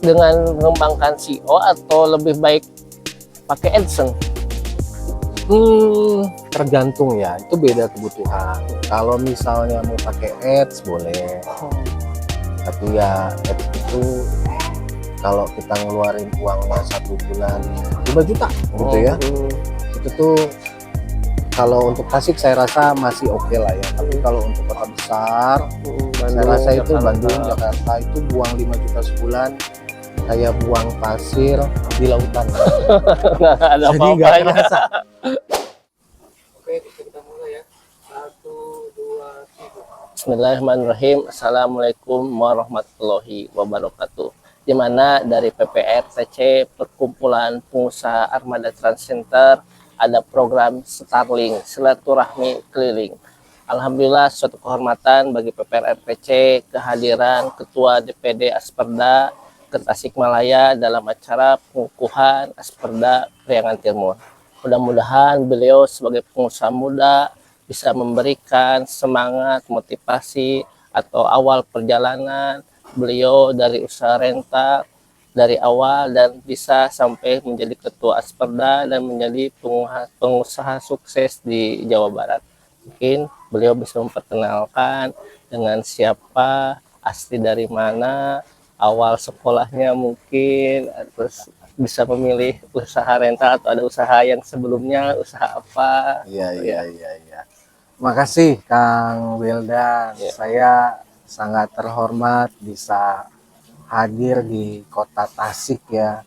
dengan mengembangkan SEO atau lebih baik pakai AdSense? Tergantung ya, itu beda kebutuhan. Kalau misalnya mau pakai ads boleh, tapi ya ads itu kalau kita ngeluarin uangnya 1 bulan 5 juta gitu ya, itu tuh kalau untuk Tasik saya rasa masih oke lah ya. Tapi kalau untuk kota besar, saya rasa itu Bandung, Jakarta itu buang 5 juta sebulan kayak buang pasir di lautan. Nggak ada Jadi nggak apa-apanya. kerasa. Oke, kita mulai ya. 1, 2, 3. Bismillahirrahmanirrahim. Assalamualaikum warahmatullahi wabarakatuh. Di mana dari PPRTC, Perkumpulan Pengusaha Armada Trans Center, ada program Starling, silaturahmi keliling. Alhamdulillah, suatu kehormatan bagi PPRTC kehadiran Ketua DPD Asperda ke Tasikmalaya dalam acara pengukuhan Asperda Priangan Timur. Mudah-mudahan beliau sebagai pengusaha muda bisa memberikan semangat, motivasi, atau awal perjalanan beliau dari usaha rental dari awal dan bisa sampai menjadi ketua Asperda dan menjadi pengusaha sukses di Jawa Barat. Mungkin beliau bisa memperkenalkan dengan siapa, asli dari mana, awal sekolahnya mungkin, terus bisa memilih usaha rental atau ada usaha yang sebelumnya, usaha apa. Iya. Makasih Kang Wildan. Ya. Saya sangat terhormat bisa hadir di Kota Tasik ya.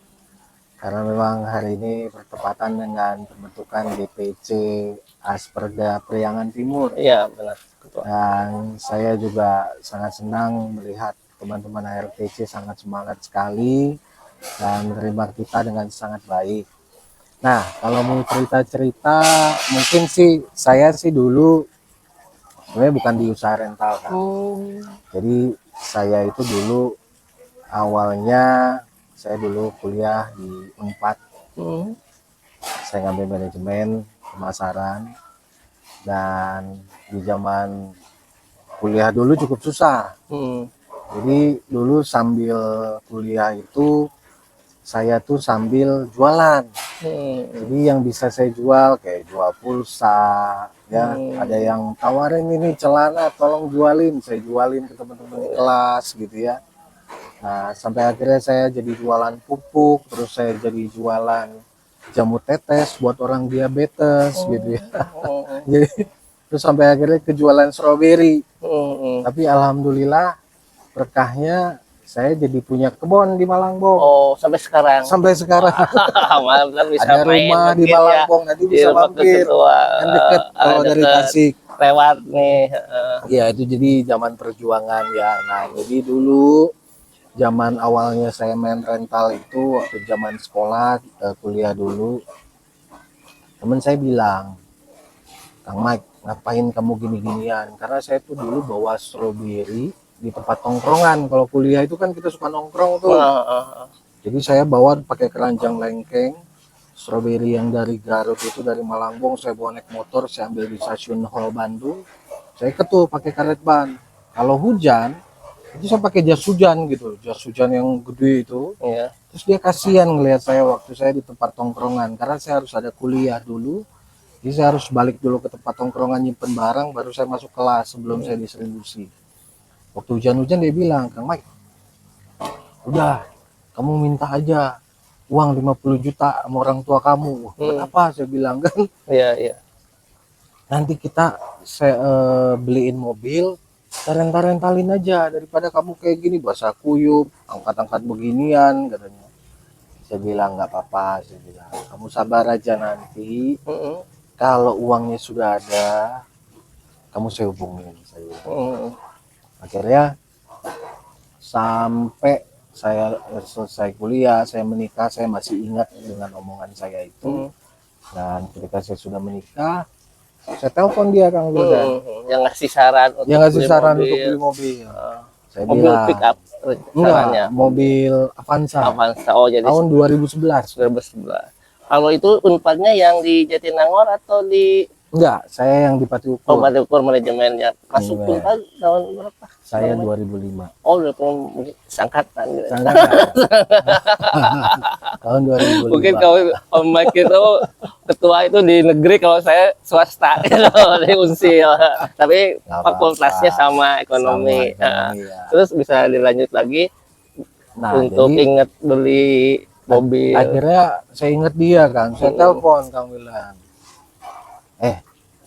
Karena memang hari ini bertepatan dengan pembentukan DPC Asperda Priangan Timur. Iya, benar. Ketua. Dan saya juga sangat senang melihat teman-teman ARTC sangat semangat sekali dan menerima kita dengan sangat baik. Nah, kalau mau cerita-cerita, mungkin sih saya sih dulu sebenarnya bukan di usaha rental kan. Jadi saya itu dulu awalnya saya dulu kuliah di Unpad. Saya ngambil manajemen pemasaran dan di zaman kuliah dulu cukup susah. Jadi dulu sambil kuliah itu saya tuh sambil jualan. Jadi yang bisa saya jual kayak jual pulsa, ya. Ada yang tawarin ini celana, tolong jualin, saya jualin ke teman-teman di kelas gitu ya. Nah sampai akhirnya saya jadi jualan pupuk, terus saya jadi jualan jamu tetes buat orang diabetes gitu ya. Jadi terus sampai akhirnya kejualan strawberry. Tapi alhamdulillah berkahnya saya jadi punya kebun di Malangbong. Oh, sampai sekarang. Sampai sekarang. Mantap, bisa Ada main rumah di mungkin Malangbong, nanti Di bisa rumah mampir. ketua. Kan deket kalau dari deket. Tasik. Lewat nih. Ya itu jadi zaman perjuangan ya. Nah jadi dulu zaman awalnya saya main rental itu waktu zaman sekolah kuliah dulu, temen saya bilang, Kang Mike ngapain kamu gini-ginian? Karena saya tuh dulu bawa strawberry di tempat nongkrongan. Kalau kuliah itu kan kita suka nongkrong tuh. Jadi saya bawa pakai keranjang lengkeng strawberry yang dari Garut itu, dari Malangbong, saya bawa naik motor, saya ambil di stasiun Hall Bandung. Saya tuh pakai karet ban. Kalau hujan itu saya pakai jas hujan gitu, jas hujan yang gede itu. Iya. Terus dia kasihan ngelihat saya waktu saya di tempat tongkrongan, karena saya harus ada kuliah dulu. Jadi saya harus balik dulu ke tempat tongkrongan nyimpen barang, baru saya masuk kelas sebelum saya distribusi. Waktu hujan-hujan dia bilang, Kang Mike, udah kamu minta aja uang 50 juta sama orang tua kamu. Kenapa? Saya bilang kan. Iya. Nanti saya beliin mobil, rentalin aja daripada kamu kayak gini basah kuyup, angkat-angkat beginian katanya. Saya bilang nggak apa-apa, saya bilang kamu sabar aja nanti. Kalau uangnya sudah ada, kamu saya hubungin. Saya bilang. Akhirnya sampai saya selesai kuliah, saya menikah, saya masih ingat dengan omongan saya itu. Dan ketika saya sudah menikah, saya telepon dia Kang Wildan. Yang ngasih saran untuk untuk beli mobil. Saya mobil bilang, pick up enggak, mobil Avanza. Oh, jadi tahun 2011. Kalau itu Unpadnya yang di Jatinangor atau di Enggak, saya yang di Pati Oh, Ukur. Pati Ukur manajemennya. Masuk Manajemen. Unpad tahun berapa? Saya 2005. Oh, udah mungkin sangkatan gitu. Sangat. Tahun 2005. Mungkin kalau Om Mike itu ketua itu di negeri, kalau saya swasta gitu, di Unsil. Tapi Nggak fakultasnya apa-apa. sama ekonomi. Sama ekonomi, ya. Terus bisa dilanjut lagi Nah, untuk jadi inget beli mobil. akhirnya saya ingat dia kan, saya telepon Kang Wilan.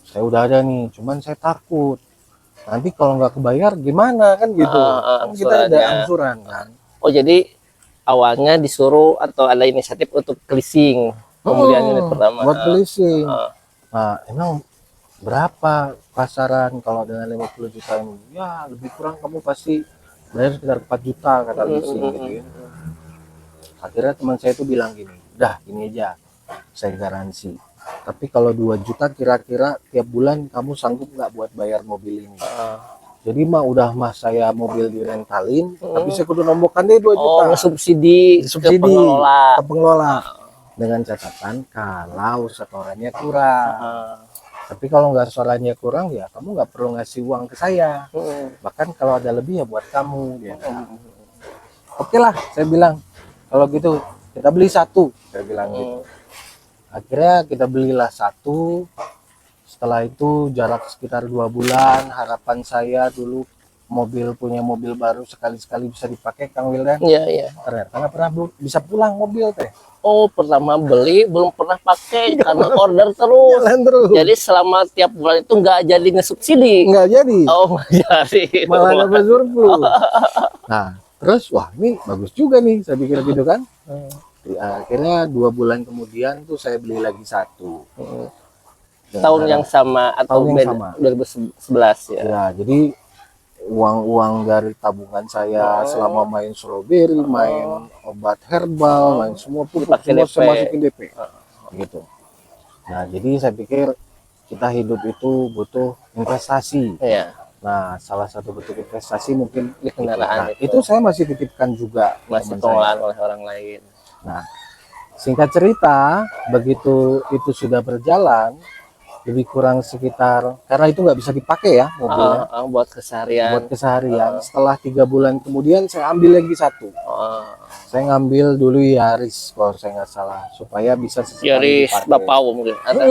Saya udah ada nih, cuman saya takut. Nanti kalau nggak kebayar gimana kan gitu. Kan kita ada angsurannya. angsuran kan. Oh, jadi awalnya disuruh atau ada inisiatif untuk leasing pembelian unit pertama. Buat leasing. Ah. Nah, emang berapa pasaran kalau dengan 50 juta ini? Ya, lebih kurang kamu pasti bayar sekitar 4 juta kata leasing gitu ya. Akhirnya teman saya itu bilang gini, udah ini aja, saya garansi. Tapi kalau 2 juta kira-kira tiap bulan kamu sanggup nggak buat bayar mobil ini? Jadi udah saya mobil direntalin, tapi saya kudu nombokkan deh 2 juta. Oh, subsidi ke Subsidi pengelola. ke pengelola. Dengan catatan kalau setorannya kurang. Tapi kalau nggak setorannya kurang ya kamu nggak perlu ngasih uang ke saya. Bahkan kalau ada lebih ya buat kamu. Ya. Oke lah, saya bilang kalau gitu kita beli satu. Saya bilang gitu. Akhirnya kita belilah satu. Setelah itu jarak sekitar 2 bulan. Harapan saya dulu punya mobil baru sekali-sekali bisa dipakai Kang Wildan. Iya, iya. Ternyata nggak pernah bisa pulang mobil teh. Oh, pertama beli belum pernah pakai karena order terus. Jalan terus. Jadi selama tiap bulan itu nggak jadi ngesubsidi. Nggak jadi. Oh, nggak jadi. Malah dapat surplus. Nah, terus wah ini bagus juga nih, saya pikir gitu kan. Akhirnya 2 bulan kemudian tuh saya beli lagi satu. Dan Tahun yang sama atau tahun yang beda? sama. 2011 ya. Ya, jadi uang dari tabungan saya selama main strawberry, main obat herbal, main semua pupuk Dipakai semua saya DP. masukin DP. Gitu. Nah, jadi saya pikir kita hidup itu butuh investasi. Iya, Nah, salah satu bentuk investasi mungkin di kendaraan Nah, itu saya masih titipkan juga masih teman saya. pengelolaan oleh orang lain. Nah, singkat cerita, begitu itu sudah berjalan, lebih kurang sekitar, karena itu nggak bisa dipakai ya mobilnya, Buat keseharian. buat keseharian. Setelah 3 bulan kemudian saya ambil lagi satu. Saya ngambil dulu Yaris, kalau saya nggak salah, supaya bisa sesekali Yaris dipakai. Bapau mungkin ada.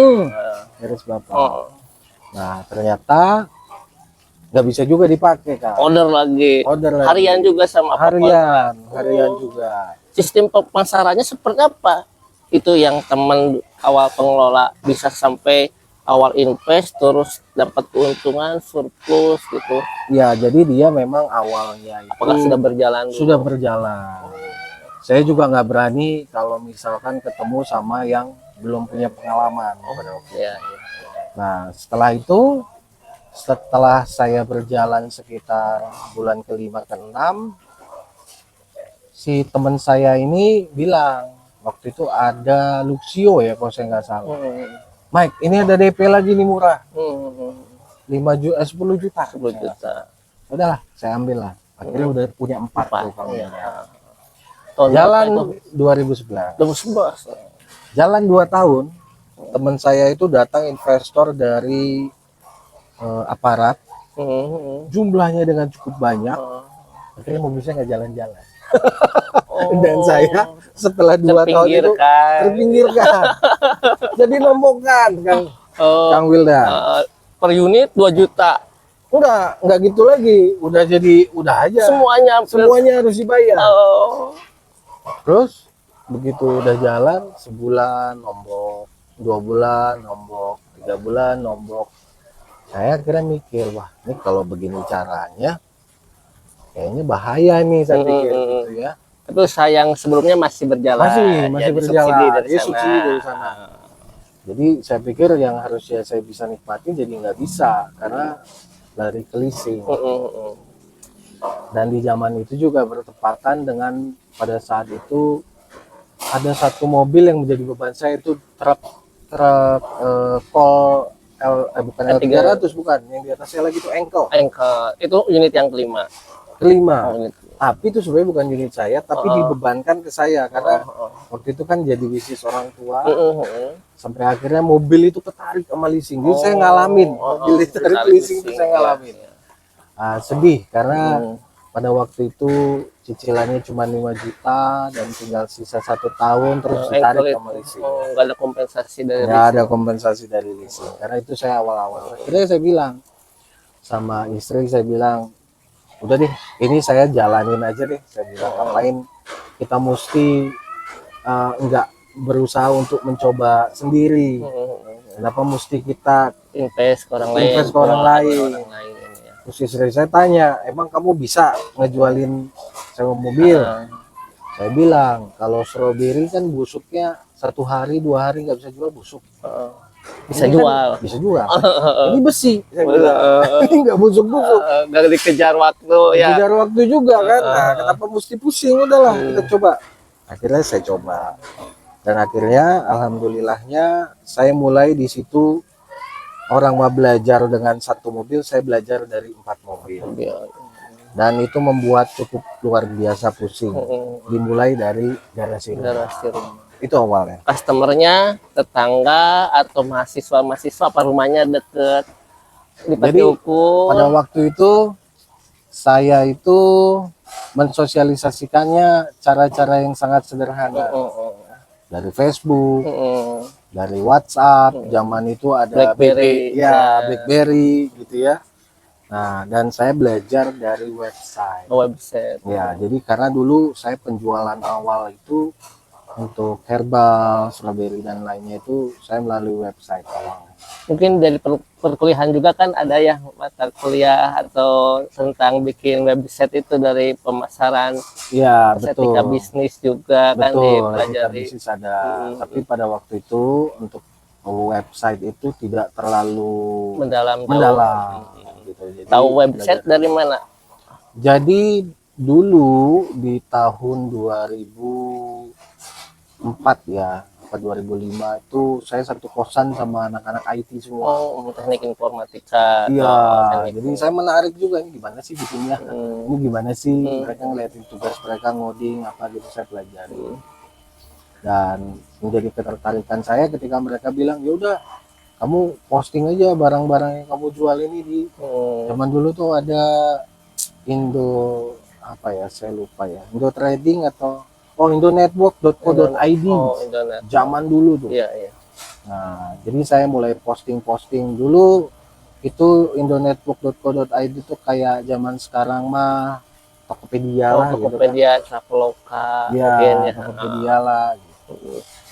Yaris Bapak. Nah, ternyata nggak bisa juga dipakai kan. Order lagi. Order lagi. Harian juga sama apa? Harian juga. Sistem pemasarannya seperti apa? Itu yang teman awal pengelola bisa sampai awal invest terus dapat keuntungan surplus gitu. Ya, jadi dia memang awalnya itu Apakah sudah berjalan dulu? sudah berjalan. Saya juga nggak berani kalau misalkan ketemu sama yang belum punya pengalaman pada waktu itu. Ya, Nah, setelah saya berjalan sekitar bulan ke-5 ke-6, si teman saya ini bilang, waktu itu ada Luxio ya kalau saya nggak salah. Mike, ini ada DP lagi nih murah. 5 juta, 10 juta. 10 juta. Udahlah, saya ambil lah. Akhirnya udah punya 4 tuh kalau Iya. ini. Tahun Jalan berapa itu? 2011. 2011. Jalan 2 tahun, teman saya itu datang investor dari aparat. Jumlahnya dengan cukup banyak. Akhirnya mobil saya nggak jalan-jalan. Dan saya setelah 2 tahun itu terpinggirkan. Jadi nombokkan Kang Wilda. Per unit 2 juta. Enggak gitu lagi. Udah aja. Semuanya harus dibayar. Terus begitu udah jalan, sebulan nombok, 2 bulan nombok, 3 bulan nombok. Saya akhirnya mikir, wah ini kalau begini caranya kayaknya bahaya nih, saya pikir gitu ya. Tapi sayang sebelumnya masih berjalan. Masih Jadi berjalan. subsidi dari Dia sana. subsidi dari sana. Jadi saya pikir yang harusnya saya bisa nikmatin jadi nggak bisa karena lari ke leasing. Dan di zaman itu juga bertepatan dengan pada saat itu ada satu mobil yang menjadi beban saya, itu truk bukan L300, bukan, yang di atasnya lagi itu engkel Itu unit yang kelima. kelima. Unit. Tapi itu sebenarnya bukan unit saya, tapi dibebankan ke saya karena waktu itu kan jadi bisnis orang tua, Heeh. sampai akhirnya mobil itu ketarik sama leasing. Jadi saya ngalamin mobil ditarik leasing itu saya ngalamin. Sedih karena pada waktu itu cicilannya cuma 5 juta dan tinggal sisa 1 tahun terus ditarik sama leasing. Nggak ada kompensasi dari Nggak ada kompensasi dari leasing. Karena itu saya awal-awal. Akhirnya saya bilang sama istri, saya bilang, udah deh, ini saya jalanin aja deh. Saya bilang, ngapain kita mesti nggak berusaha untuk mencoba sendiri. Kenapa mesti kita invest ke orang lain? invest ke orang lain? Ya. Terus istri saya tanya, emang kamu bisa ngejualin sewa mobil? Saya bilang, kalau strawberry kan busuknya 1 hari 2 hari nggak bisa jual busuk. Bisa Ini jual. Kan bisa jual. Ini besi. Saya bilang, ini nggak busuk-busuk. Nggak dikejar waktu ya. Kejar waktu juga kan. Nah, kenapa mesti pusing? Udahlah, kita coba. Akhirnya saya coba. Dan akhirnya alhamdulillahnya saya mulai di situ. Orang mau belajar dengan 1 mobil, saya belajar dari 4 mobil. Dan itu membuat cukup luar biasa pusing. Dimulai dari garasi rumah. Itu awalnya. Customernya tetangga atau mahasiswa apa rumahnya deket di Pati Jadi, Ukur? pada waktu itu saya itu mensosialisasikannya cara-cara yang sangat sederhana. Dari Facebook, dari WhatsApp, zaman itu ada BlackBerry, BlackBerry gitu ya. Nah, dan saya belajar dari website. Website. Ya, jadi karena dulu saya penjualan awal itu untuk herbal, strawberry dan lainnya itu saya melalui website awal. Mungkin dari perkuliahan juga kan ada ya mata kuliah atau tentang bikin website itu dari pemasaran. Ya, Etika betul. bisnis juga kan Betul, etika dipelajari. bisnis ada. Tapi pada waktu itu untuk website itu tidak terlalu Mendalam. gitu. Jadi, Tahu website dari mana? Jadi dulu di tahun 2004 ya, atau 2005 itu saya satu kosan sama anak-anak IT semua. Oh, teknik informatika. Iya, teknik. jadi saya menarik juga, ini gimana sih bikinnya, ini gimana sih mereka ngeliatin tugas mereka ngoding apa gitu, saya pelajari. Dan menjadi ketertarikan saya ketika mereka bilang, ya udah kamu posting aja barang-barang yang kamu jual ini di zaman dulu tuh ada Indo apa ya, saya lupa ya, Indo Trading atau indonetwork.co.id. Internet. Zaman dulu tuh. Iya, iya. Nah, jadi saya mulai posting dulu itu indonetwork.co.id itu kayak zaman sekarang mah Tokopedia lah gitu kan. Tokopedia, Traveloka, Ya, mungkin ya. Tokopedia lah gitu.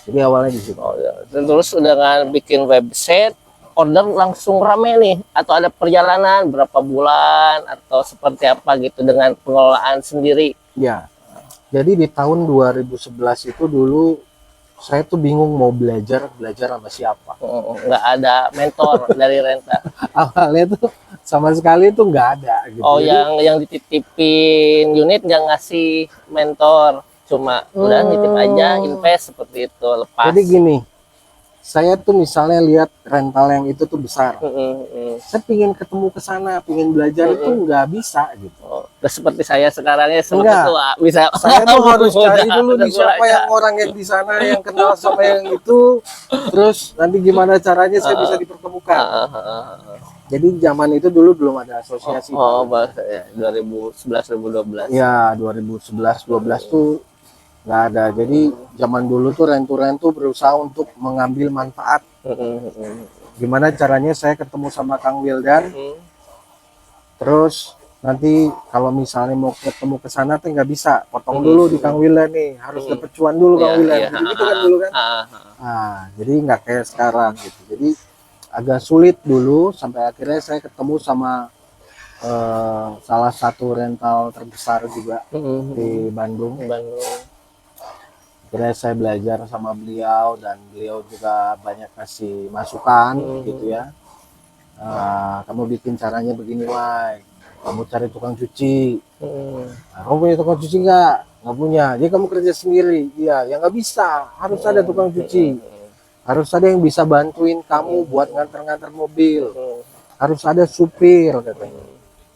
Jadi awalnya di situ. Dan terus dengan bikin website, order langsung rame nih atau ada perjalanan berapa bulan atau seperti apa gitu dengan pengelolaan sendiri? Ya. Jadi di tahun 2011 itu dulu saya tuh bingung mau belajar sama siapa. Nggak ada mentor dari Renta. Awalnya tuh sama sekali tuh nggak ada gitu. Oh, Jadi, yang dititipin unit nggak ngasih mentor, cuma udah nitip aja, invest seperti itu, lepas. jadi gini, saya tuh misalnya lihat rental yang itu tuh besar, saya pingin ketemu ke sana, pingin belajar itu nggak bisa gitu. Udah seperti saya sekarang ya, seperti Enggak. tua bisa. Saya tuh harus cari dulu Udah nih siapa mulai, yang orang yang di sana yang kenal sama yang itu, terus nanti gimana caranya saya bisa dipertemukan. Jadi zaman itu dulu belum ada asosiasi. bahasa ya 2011 2012. Ya 2011 12 tuh nggak ada. Jadi zaman dulu tuh rentu berusaha untuk mengambil manfaat. Gimana caranya saya ketemu sama Kang Wildan, terus nanti kalau misalnya mau ketemu ke sana tuh nggak bisa, potong dulu di Kang Wildan nih, harus dapet cuan dulu Kang Wildan. Jadi gitu kan dulu kan. Nah, jadi nggak kayak sekarang gitu. Jadi agak sulit dulu sampai akhirnya saya ketemu sama salah satu rental terbesar juga di Bandung. Akhirnya saya belajar sama beliau dan beliau juga banyak kasih masukan gitu ya. Kamu bikin caranya begini, Wai. Kamu cari tukang cuci. Kamu punya tukang cuci nggak? Nggak punya. Jadi kamu kerja sendiri. Iya, ya nggak bisa. Harus ada tukang cuci. Harus ada yang bisa bantuin kamu buat nganter-nganter mobil. Harus ada supir katanya.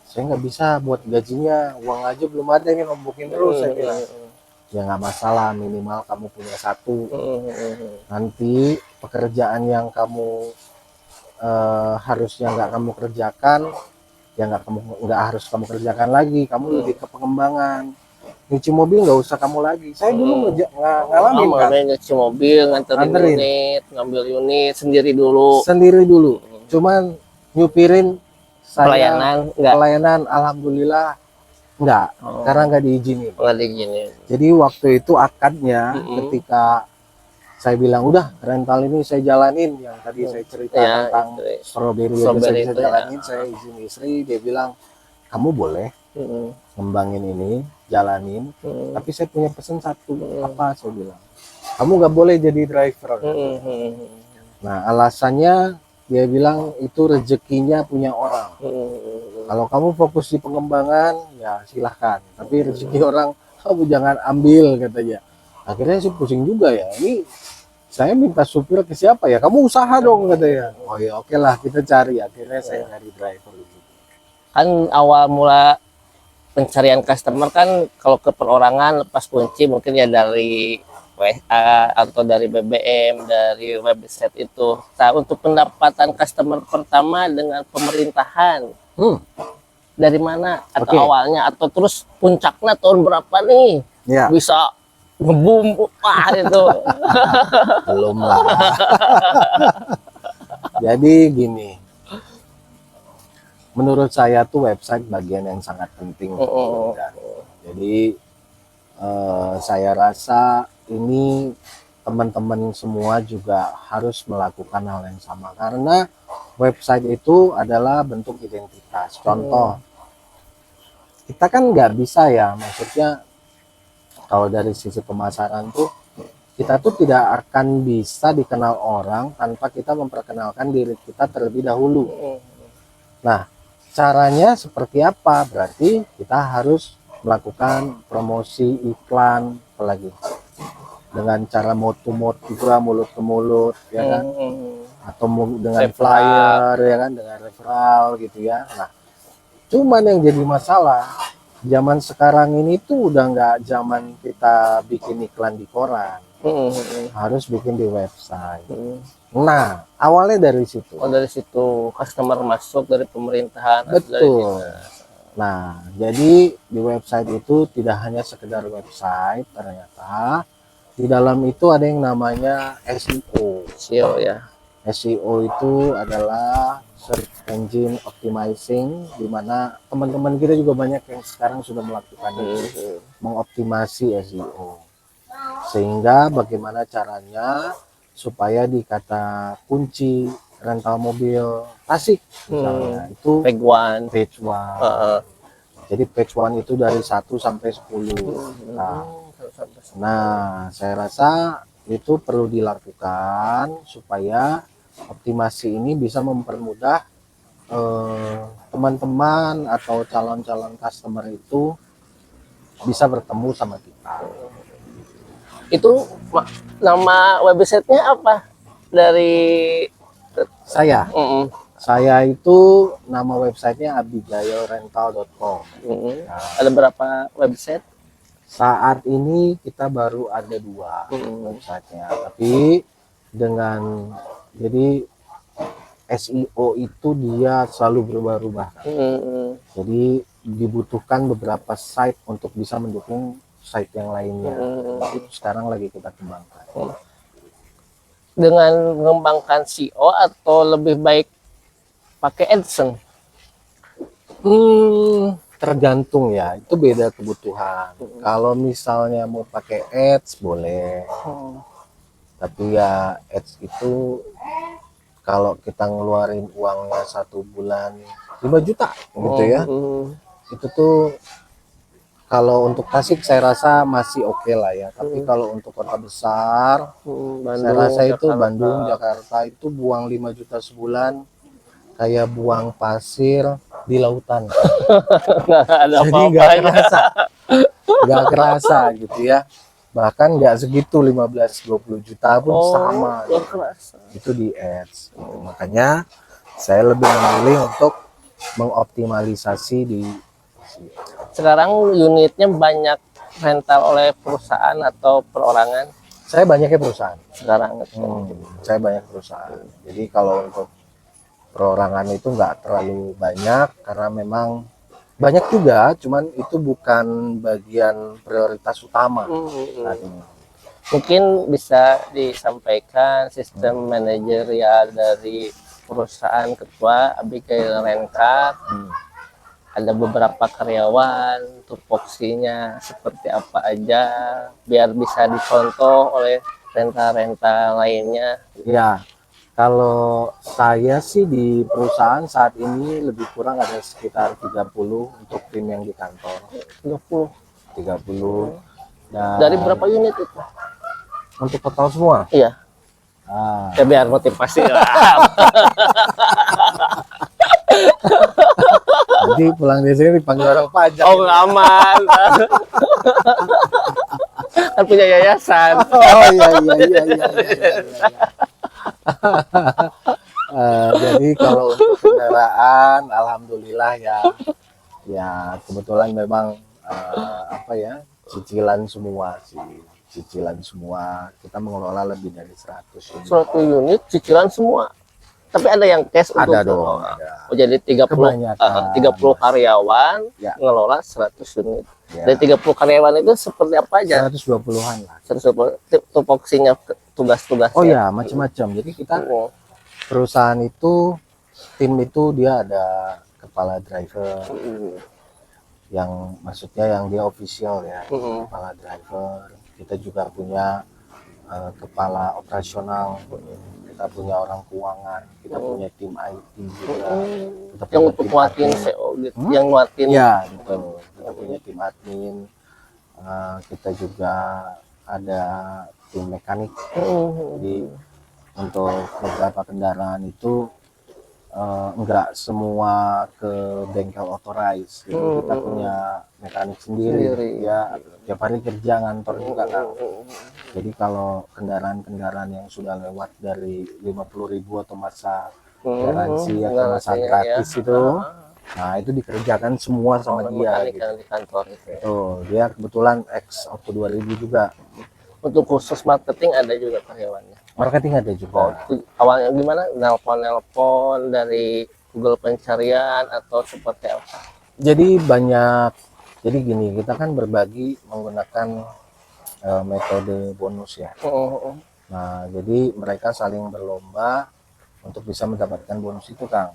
Saya nggak bisa buat gajinya, uang aja belum ada, ini nombokin terus saya bilang. ya nggak masalah, minimal kamu punya satu. Nanti pekerjaan yang kamu harusnya nggak kamu kerjakan, ya nggak harus kamu kerjakan lagi, kamu lebih ke pengembangan. Nyuci mobil nggak usah kamu lagi. Saya dulu ngalamin kan, nyuci mobil, nganterin Nganterin. unit, ngambil unit sendiri dulu. sendiri dulu. Cuman nyupirin saya Pelayanan enggak pelayanan alhamdulillah enggak, karena nggak diizinin. nggak diginin. Jadi waktu itu akadnya ketika saya bilang udah rental ini saya jalanin, yang tadi saya cerita Ya, tentang itu ya. strawberry Strawberry saya itu ya. jalanin, saya izin istri, dia bilang kamu boleh ngembangin ini, jalanin, tapi saya punya pesan satu. Apa? Saya bilang kamu nggak boleh jadi driver. Nah alasannya dia bilang itu rezekinya punya orang. Kalau kamu fokus di pengembangan ya silahkan, tapi rezeki orang kamu jangan ambil, katanya. Akhirnya sih pusing juga ya, ini saya minta supir ke siapa ya, kamu usaha dong, katanya. Oh ya oke lah, kita cari. Akhirnya saya cari driver. Kan awal mula pencarian customer kan kalau ke perorangan lepas kunci mungkin ya dari WA atau dari BBM, dari website itu. Nah, untuk pendapatan customer pertama dengan pemerintahan, dari mana? Atau Oke. awalnya? Atau terus puncaknya tahun berapa nih? Ya Bisa ngebum, wah itu. belum lah. Jadi gini, menurut saya tuh website bagian yang sangat penting. Jadi saya rasa ini teman-teman semua juga harus melakukan hal yang sama, karena website itu adalah bentuk identitas. Contoh, kita kan nggak bisa ya, maksudnya kalau dari sisi pemasaran tuh kita tuh tidak akan bisa dikenal orang tanpa kita memperkenalkan diri kita terlebih dahulu. Nah, caranya seperti apa? Berarti kita harus melakukan promosi, iklan, apalagi dengan cara mot-to-mot juga, mulut ke mulut, ya kan, atau dengan flyer, ya kan, dengan referral gitu ya. Nah, cuman yang jadi masalah zaman sekarang ini tuh udah nggak zaman kita bikin iklan di koran, harus bikin di website. Nah, awalnya dari situ. Oh, dari situ customer masuk dari pemerintahan. Betul. Nah, jadi di website itu tidak hanya sekedar website, ternyata di dalam itu ada yang namanya SEO. SEO ya. SEO itu adalah search engine optimizing, di mana teman-teman kita juga banyak yang sekarang sudah melakukan itu, mengoptimasi SEO. Sehingga bagaimana caranya supaya di kata kunci rental mobil Tasik misalnya itu page one. Jadi page one itu dari 1 sampai 10. Nah, saya rasa itu perlu dilakukan supaya optimasi ini bisa mempermudah teman-teman atau calon-calon customer itu bisa bertemu sama kita. Itu nama websitenya apa? Dari Saya. Saya itu nama websitenya abigailrental.com. Ada berapa website? Saat ini kita baru ada 2 websitenya, tapi dengan jadi SEO itu dia selalu berubah-ubah. Jadi dibutuhkan beberapa site untuk bisa mendukung site yang lainnya. Itu sekarang lagi kita kembangkan. Dengan mengembangkan SEO atau lebih baik pakai AdSense? Tergantung ya, itu beda kebutuhan. Kalau misalnya mau pakai ads boleh, tapi ya ads itu kalau kita ngeluarin uangnya 1 bulan 5 juta gitu ya, itu tuh kalau untuk Tasik saya rasa masih oke lah ya. Tapi kalau untuk kota besar, saya rasa itu Jakarta. Bandung, Jakarta itu buang 5 juta sebulan kayak buang pasir di lautan. Jadi nggak kerasa gitu ya. Bahkan nggak segitu, 15-20 juta pun sama itu di ads. Makanya saya lebih memilih untuk mengoptimalisasi di sekarang unitnya banyak rental oleh perusahaan atau perorangan Saya banyaknya perusahaan. sekarang? Saya banyak perusahaan. Jadi kalau untuk perorangan itu nggak terlalu banyak karena memang banyak juga, cuman itu bukan bagian prioritas utama saat ini. Mungkin bisa disampaikan sistem manajerial dari perusahaan ketua Abigail Renkat. Ada beberapa karyawan, tupoksinya seperti apa aja, biar bisa dicontoh oleh renta-renta lainnya. Ya, kalau saya sih di perusahaan saat ini lebih kurang ada sekitar 30 untuk tim yang di kantor. 20. 30. Dan Dari berapa unit itu? untuk total semua. Iya, Ah, ya biar motivasi lah. nanti pulang dari sini dipanggil orang pajak. Oh, aman. Kan punya yayasan. Oh iya iya iya iya. Jadi kalau untuk kendaraan, alhamdulillah ya, ya kebetulan memang apa ya, cicilan semua sih, cicilan semua. Kita mengelola lebih dari 100 unit. Suatu unit cicilan semua. Tapi ada yang cash untuk Ada dong. Ada. Oh, jadi 30 Kebanyakan. 30 karyawan Ya. ngelola 100 unit. Ya, Dari 30 karyawan itu seperti apa aja? 120-an lah. 120 tupoksinya, tugas-tugasnya. Oh ya, macam-macam. Jadi kita Oh, perusahaan itu, tim itu dia ada kepala driver, yang maksudnya yang dia official ya, kepala driver. Kita juga punya kepala operasional, kita punya orang keuangan, kita punya tim IT juga, kita yang punya untuk tim nguatin admin. SEO gitu, yang nguatin. Ya betul, kita punya tim admin. Kita juga ada tim mekanik. Jadi untuk beberapa kendaraan itu enggak semua ke bengkel authorized. Jadi kita punya mekanik sendiri. Ya tiap hari kerja ngantor juga kan. Jadi kalau kendaraan-kendaraan yang sudah lewat dari 50.000 atau masa garansi atau masa garansinya, gratis ya. itu, nah itu dikerjakan semua sama dia. Mekanik Gitu. yang di kantor itu. Tuh, dia kebetulan ex Auto 2000 juga. Untuk khusus marketing ada juga karyawannya. Marketing ada juga. Awalnya gimana? Nelpon dari Google pencarian atau seperti apa? Jadi banyak, jadi gini, kita kan berbagi menggunakan metode bonus ya. Nah, jadi mereka saling berlomba untuk bisa mendapatkan bonus itu, Kang.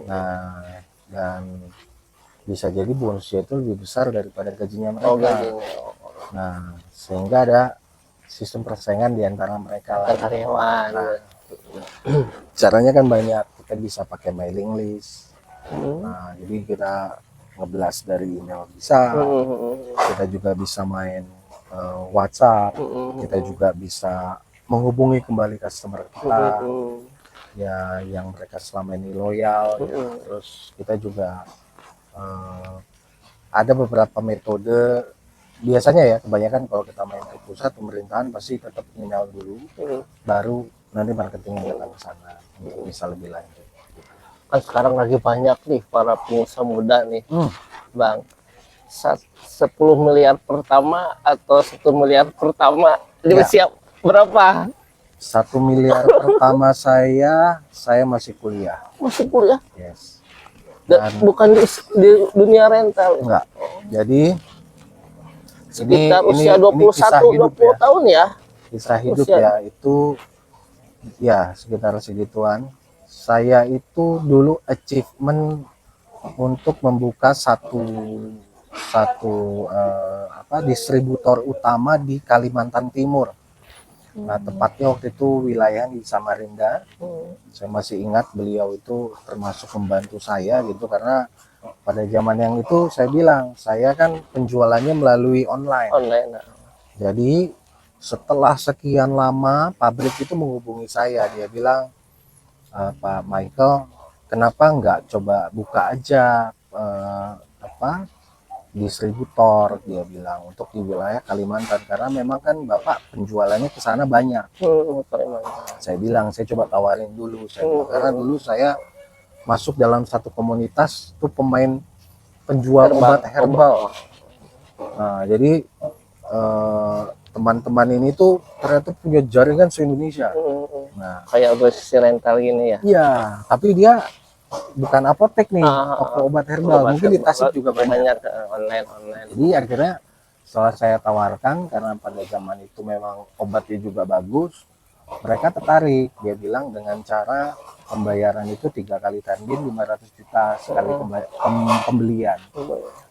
Nah, dan bisa jadi bonusnya itu lebih besar daripada gajinya mereka. Gajinya. Nah, sehingga ada sistem persaingan di antara mereka lah. Karyawan. Nah, caranya kan banyak. Kita bisa pakai mailing list. Nah, jadi kita ngeblas dari email bisa. Kita juga bisa main WhatsApp. Kita juga bisa menghubungi kembali customer kita. Ya, yang mereka selama ini loyal. Ya. Terus kita juga ada beberapa metode. Biasanya ya, kebanyakan kalau kita main ke pusat pemerintahan pasti tetap email dulu, baru nanti marketing datang ke sana untuk bisa lebih lanjut. Kan sekarang lagi banyak nih para pengusaha muda nih, Bang. 10 miliar pertama atau 1 miliar pertama, dia Ya. siap berapa? 1 miliar pertama saya masih kuliah. Masih kuliah? Yes. Bukan di dunia rental. Enggak. Jadi Sekitar usia ini 21, 20 tahun ya. Kisah hidup Usia. ya, itu ya sekitar segituan. Saya itu dulu achievement untuk membuka satu distributor utama di Kalimantan Timur. Nah, tepatnya waktu itu wilayah di Samarinda. Saya masih ingat beliau itu termasuk membantu saya gitu, karena pada zaman yang itu saya bilang, saya kan penjualannya melalui online. Jadi setelah sekian lama pabrik itu menghubungi saya, dia bilang, Pak Michael, kenapa nggak coba buka aja distributor, dia bilang, untuk di wilayah Kalimantan, karena memang kan Bapak penjualannya ke sana banyak. Saya bilang, saya coba tawarin dulu, karena dulu saya masuk dalam satu komunitas itu pemain penjual obat herbal. Nah, jadi teman-teman ini tuh ternyata punya jaringan se-Indonesia. Nah, Kayak organisasi rental gini ya. iya, tapi dia bukan apotek nih, toko obat herbal. Obat Mungkin di Tasik herbal juga banyak. online. Jadi akhirnya setelah saya tawarkan, karena pada zaman itu memang obatnya juga bagus, mereka tertarik. Dia bilang dengan cara pembayaran itu 3 kali tanding 500 juta sekali pembelian.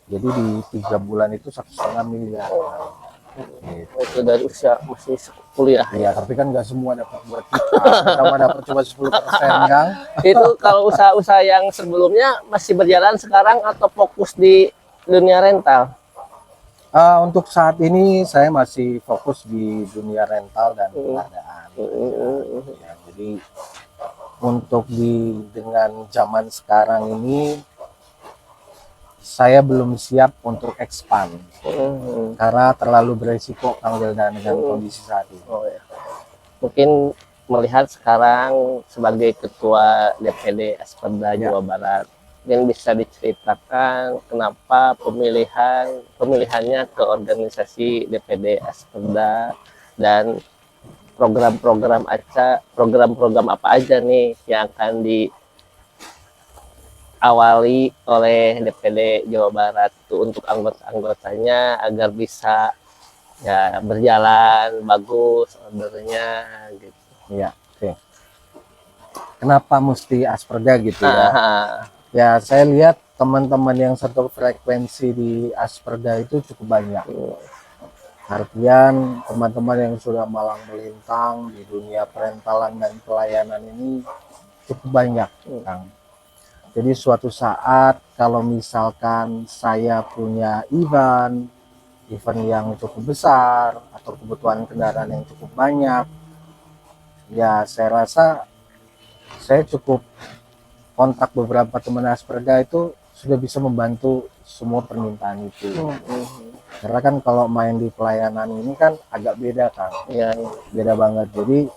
Jadi di 3 bulan itu 1,5 miliar. Gitu. Itu dari usia masih kuliah Ya, ya. tapi kan nggak semua dapat buat kita. Kita dapat cuma 10% kan. Itu kalau usaha-usaha yang sebelumnya masih berjalan sekarang atau fokus di dunia rental? Untuk saat ini saya masih fokus di dunia rental dan pengadaan. Ya, jadi untuk dengan zaman sekarang ini saya belum siap untuk expand karena terlalu beresiko Kang Wildan dengan kondisi saat ini. Oh ya. Mungkin melihat sekarang sebagai ketua DPD Asperda Jawa Barat, yang bisa diceritakan kenapa pemilihannya ke organisasi DPD Asperda dan program-program apa aja nih yang akan diawali oleh DPD Jawa Barat itu untuk anggota-anggotanya agar bisa ya berjalan bagus ordernya gitu. Iya, oke. Kenapa mesti Asperda gitu ya? Ya, saya lihat teman-teman yang satu frekuensi di Asperda itu cukup banyak. Artian teman-teman yang sudah malang melintang di dunia perentalan dan pelayanan ini cukup banyak, Kang. Jadi suatu saat kalau misalkan saya punya event yang cukup besar atau kebutuhan kendaraan yang cukup banyak, ya saya rasa saya cukup kontak beberapa teman Asperda itu sudah bisa membantu semua permintaan itu. Karena kan kalau main di pelayanan ini kan agak beda kan, Ya, beda banget. Jadi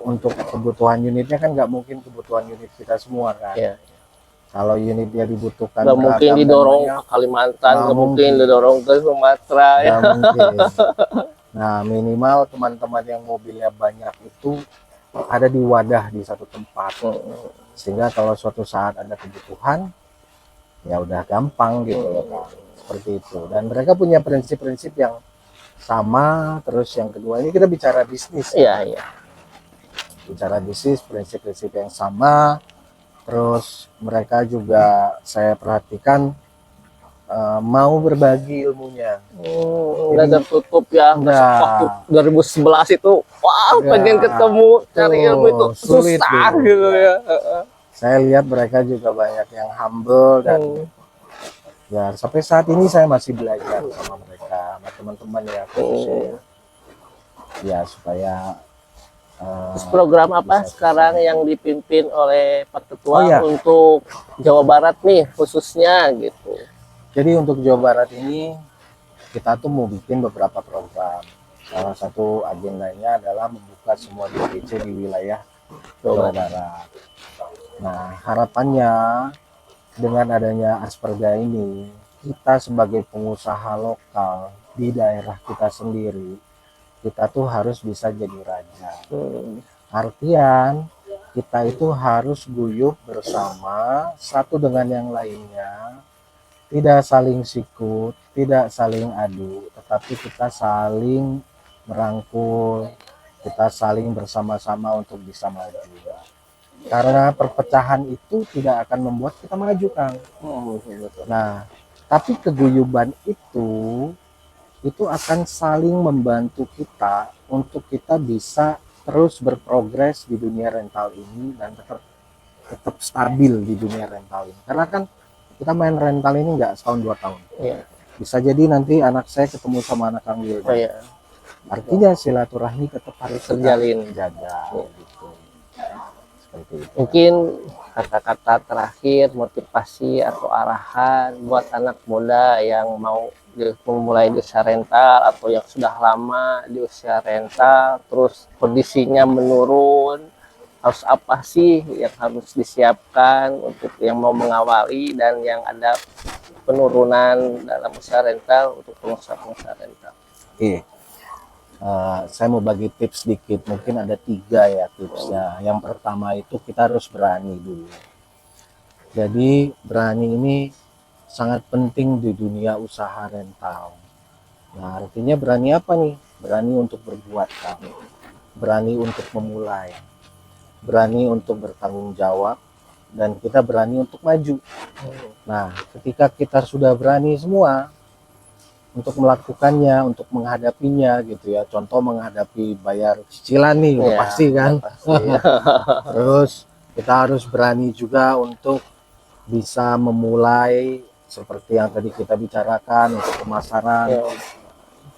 untuk kebutuhan unitnya kan nggak mungkin kebutuhan unit kita semua kan. ya. Kalau unitnya dibutuhkan Nggak mungkin beragam dan didorong banyak, ke Kalimantan, nggak nggak mungkin mungkin. didorong ke Sumatera ya. nggak mungkin. Nah, minimal teman-teman yang mobilnya banyak itu ada di wadah di satu tempat, sehingga kalau suatu saat ada kebutuhan ya udah gampang gitu loh Kak. Seperti itu. Dan mereka punya prinsip-prinsip yang sama. Terus yang kedua, ini kita bicara bisnis ya. Iya, iya. Bicara bisnis, prinsip-prinsip yang sama. Terus mereka juga saya perhatikan mau berbagi ilmunya. Nggak tertutup ya. Nggak. Waktu 2011 itu, wah pengen ketemu cari ilmu itu sulit susah gitu. gitu ya. Saya lihat mereka juga banyak yang humble dan ya sampai saat ini saya masih belajar sama mereka, sama teman-teman ya khususnya. Ya supaya Terus program apa sekarang yang dipimpin oleh Pak Ketua Oh, iya. untuk Jawa Barat nih khususnya gitu? Jadi untuk Jawa Barat ini kita tuh mau bikin beberapa program. Salah satu agendanya adalah membuka semua DPC di wilayah Jawa Barat. Nah, harapannya dengan adanya Asperda ini, kita sebagai pengusaha lokal di daerah kita sendiri, kita tuh harus bisa jadi raja. Artian kita itu harus guyup bersama satu dengan yang lainnya, tidak saling sikut, tidak saling adu, tetapi kita saling merangkul, kita saling bersama-sama untuk bisa maju. Karena perpecahan itu tidak akan membuat kita maju, Kang. Nah, tapi keguyuban itu akan saling membantu kita untuk kita bisa terus berprogres di dunia rental ini dan tetap stabil di dunia rental ini. Karena kan kita main rental ini nggak setahun 2 tahun. Iya. Bisa jadi nanti anak saya ketemu sama anak Kang Wildan. Oh, iya. Artinya silaturahmi tetap harus Terjalin. jaga gitu. Seperti itu. Mungkin kata-kata terakhir motivasi atau arahan buat anak muda yang mau memulai di usia rental atau yang sudah lama di usia rental terus kondisinya menurun harus apa sih yang harus disiapkan untuk yang mau mengawali dan yang ada penurunan dalam usaha rental untuk pengusaha-pengusaha rental. Oke. Saya mau bagi tips sedikit, mungkin ada 3 ya tipsnya. Yang pertama itu kita harus berani dulu. Jadi berani ini sangat penting di dunia usaha rental. Nah, artinya berani apa nih? Berani untuk berbuat, kan? Berani untuk memulai, berani untuk bertanggung jawab, dan kita berani untuk maju. Nah, ketika kita sudah berani semua untuk melakukannya, untuk menghadapinya gitu ya. Contoh menghadapi bayar cicilan nih, udah Iya, pasti kan. pasti. Terus kita harus berani juga untuk bisa memulai seperti yang tadi kita bicarakan untuk pemasaran. Ya,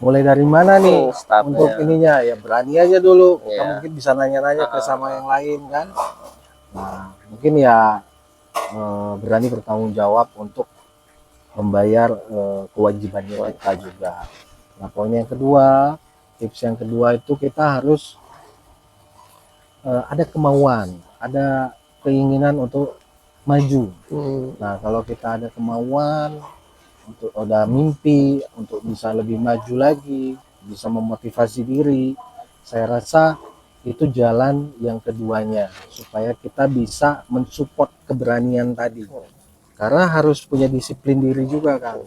Mulai dari mana nih startnya. untuk ininya? Ya berani aja dulu. Kita Iya. mungkin bisa nanya-nanya ke sama yang lain kan. Nah, mungkin ya berani bertanggung jawab untuk membayar kewajibannya kita juga. Nah, poin yang kedua, tips yang kedua itu kita harus ada kemauan, ada keinginan untuk maju. Nah, kalau kita ada kemauan, untuk ada mimpi, untuk bisa lebih maju lagi, bisa memotivasi diri, saya rasa itu jalan yang keduanya, supaya kita bisa mensupport keberanian tadi. Karena harus punya disiplin diri juga kan.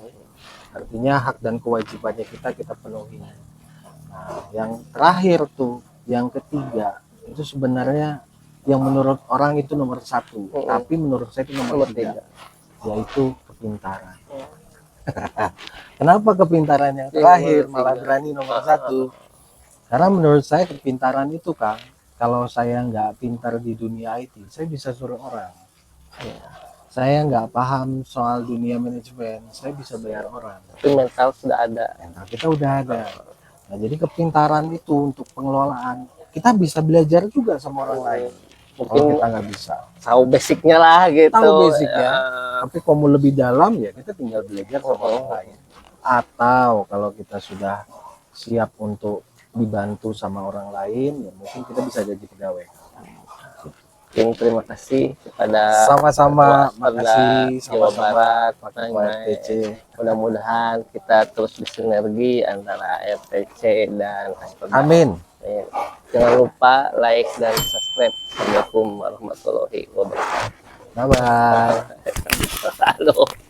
Artinya hak dan kewajibannya kita penuhi. Nah, yang terakhir tuh, yang ketiga, itu sebenarnya yang menurut orang itu nomor 1, tapi menurut saya itu nomor 3, yaitu kepintaran. Kenapa kepintaran yang terakhir malah berani nomor 1? Karena menurut saya kepintaran itu kan, kalau saya nggak pintar di dunia IT, saya bisa suruh orang. Saya nggak paham soal dunia manajemen, saya bisa bayar orang. Tapi mental sudah ada. Mental kita udah ada. Nah, jadi kepintaran itu untuk pengelolaan, kita bisa belajar juga sama orang lain. Mungkin Kalau kita nggak bisa, tahu basicnya lah gitu. tahu basicnya. Ya. Tapi kalau mau lebih dalam ya kita tinggal belajar sama orang lain. Atau kalau kita sudah siap untuk dibantu sama orang lain, ya mungkin kita bisa jadi pegawai. Terima kasih kepada Sama-sama, Ketua makasih Jawa sama-sama Barat, Pak Ketua RTC. Mudah-mudahan kita terus bersinergi antara RTC dan Asperda. Amin. Jangan lupa like dan subscribe. Assalamualaikum warahmatullahi wabarakatuh. Bye bye. Halo.